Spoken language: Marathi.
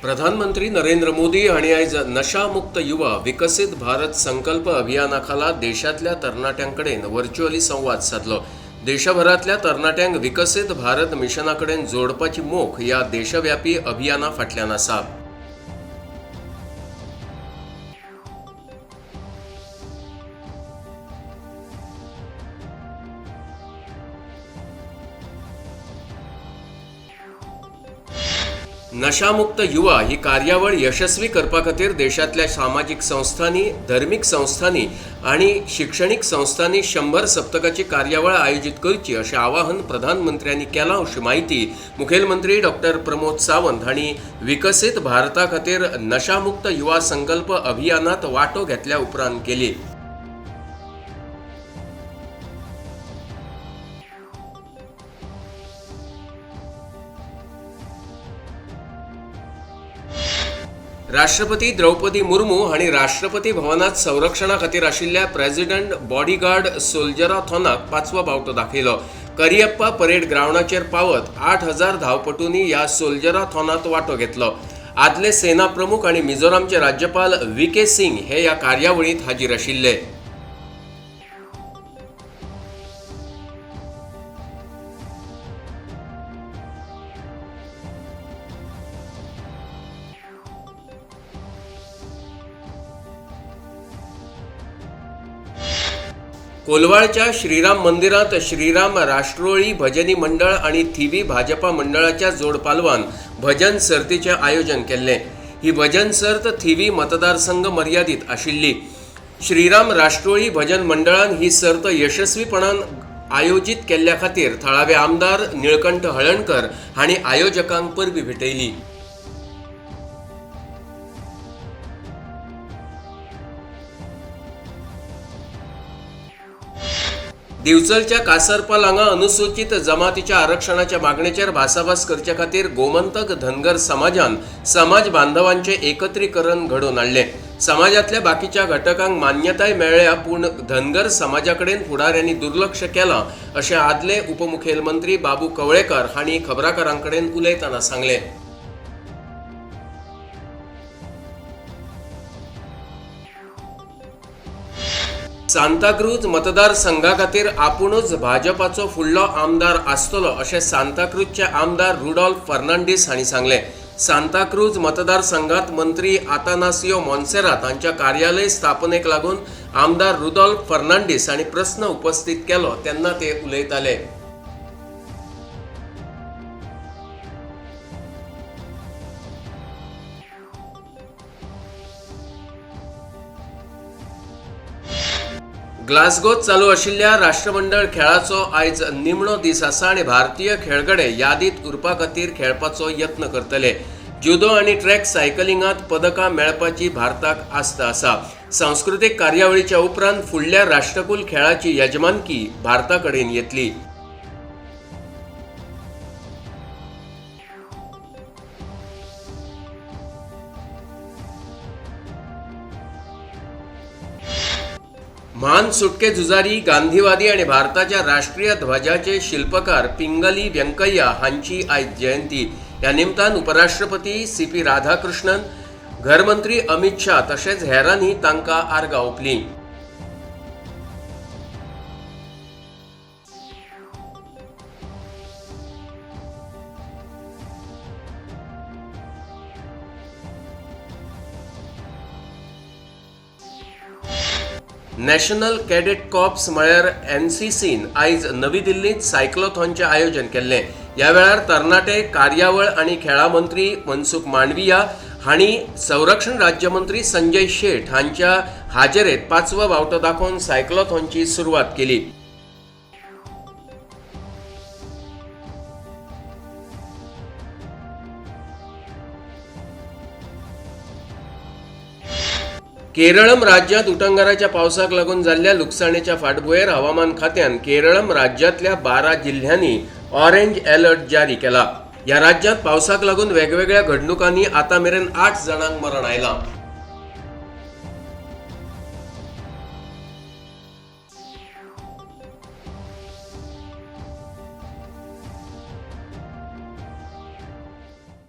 प्रधानमंत्री नरेंद्र मोदी आणि आज नशामुक्त युवा विकसित भारत संकल्प अभियानाखाला देशातल्या तरणाट्यांकडेन व्हर्च्युअली संवाद साधलो। देशभरातल्या तरणाट्यांक विकसित भारत मिशनाकडेन जोडपाची मोख या देशव्यापी अभियाना फाटल्यान आसा। नशामुक्त युवा ही कार्यावळ यशस्वी करपा खातीर देशातल्या सामाजिक संस्थांनी, धर्मीक संस्थांनी आणि शिक्षणीक संस्थांनी 100 सप्तकाची कार्यावळ आयोजित करची अशें आवाहन प्रधानमंत्र्यांनी केलां अशी माहिती मुखेलमंत्री डॉ. प्रमोद सावंत हांणी विकसित भारता खातीर नशामुक्त युवा संकल्प अभियानात वांटो घेतल्या उपरांत केली। राष्ट्रपती द्रौपदी मुर्मू हांणी राष्ट्रपती भवनात संरक्षणा खातीर आशिल्ल्या प्रेसिडेंट बॉडीगार्ड सोल्जराथॉनाक 5वो बावटो दाखयलो। करियप्पा परेड ग्राउंडाचेर पावत 8000 धावपटूंनी ह्या सोल्जराथॉनात वांटो घेतलो। आदले सेना प्रमुख आनी मिझोरामचे राज्यपाल वी.के. सिंग हे ह्या कार्यावळींत हाजीर आशिल्ले। कोलवाळच्या श्रीराम मंदिरात श्रीराम राष्ट्रोळी भजनी मंडळ आणि थिवी भाजपा मंडळाच्या जोड पालवान भजन सर्तीचे आयोजन केले। ही भजन सर्त थिवी मतदारसंघ मर्यादित आशिल्ली। श्रीराम राष्ट्रोळी भजन मंडळान ही सर्त यशस्वीपणान आयोजित केल्ल्या खातीर थळावे आमदार निळकंठ हळणकर हांणी आयोजकांक परबी भेटयली। दिवचलच्या कासरपाल हांगा अनुसूचित जमातीच्या आरक्षणाच्या मागणेचेर भासाभास करचे खातीर गोमंतक धनगर समाजान समाज बांधवांचे एकत्रीकरण घडोवन हाडले। समाजातल्या बाकीच्या घटकांक मान्यताय मेळ्ळ्या पूण धनगर समाजाकडेन फुडाऱ्यांनी दुर्लक्ष केलां अशें आदले उपमुखेलमंत्री बाबू कवळेकर हांणी खबराकारांकडेन उलयतना सांगले। सांताक्रूज मतदारसंघा खातीर आपुणूच भाजपाचो फुडलो आमदार आसतलो अशें सांताक्रूजचे आमदार रुडॉल्फ फर्नांडीस हांणी सांगले। सांताक्रूज मतदारसंघात मंत्री आतानासियो मॉन्सेरात हांच्या कार्यालय स्थापनेक लागून आमदार रुडॉल्फ फर्नांडीस हांणी प्रस्न उपस्थित केलो तेन्ना ते उलयताले। ग्लासगोत चालू आशिल्ल्या राष्ट्रमंडळ खेळाचो आयज निमणो दीस आसा आनी भारतीय खेळगडे यादीत उरपा खातीर खेळपाचो यत्न करतले। जुदो आनी ट्रॅक सायकलिंगात पदकां मेळपाची भारताक आस्त आसा। सांस्कृतीक कार्यावळीच्या उपरांत फुडल्या राष्ट्रकुल खेळाची यजमानकी भारताकडेन येतली। महान सुटके झुजारी, गांधीवादी आणि भारताच्या राष्ट्रीय ध्वजाचे शिल्पकार पिंगली व्यंकय्या हांची आयज जयंती। ह्या निमतान उपराष्ट्रपती सी.पी. राधाकृष्णन, घरमंत्री अमित शाह तशेंच हेरांनी तांकां आर्गां ओंपलीं। नॅशनल कॅडेट कॉर्प्स म्हळ्यार एनसीसीन आयज नवी दिल्लीत सायक्लोथॉनचे आयोजन केले। ह्या वेळार तरणाटे, कार्यावळ आणि खेळा मंत्री मनसुख मांडविया हांणी संरक्षण राज्यमंत्री संजय शेठ हांच्या हाजेरेत 5वो बावटो दाखोवन सायक्लोथॉनची सुरवात केली। केरळम राज्यात उटंगाराच्या पावसाक लागून जाल्ल्या लुकसाणीच्या फाटभुंयेर हवामान खात्यान केरळम राज्यातल्या 12 जिल्ह्यांनी ऑरेंज अलर्ट जारी केला। ह्या राज्यात पावसाक लागून वेगवेगळ्या घडणुकांनी आतां मेरेन 8 जाणांक मरण आयलां।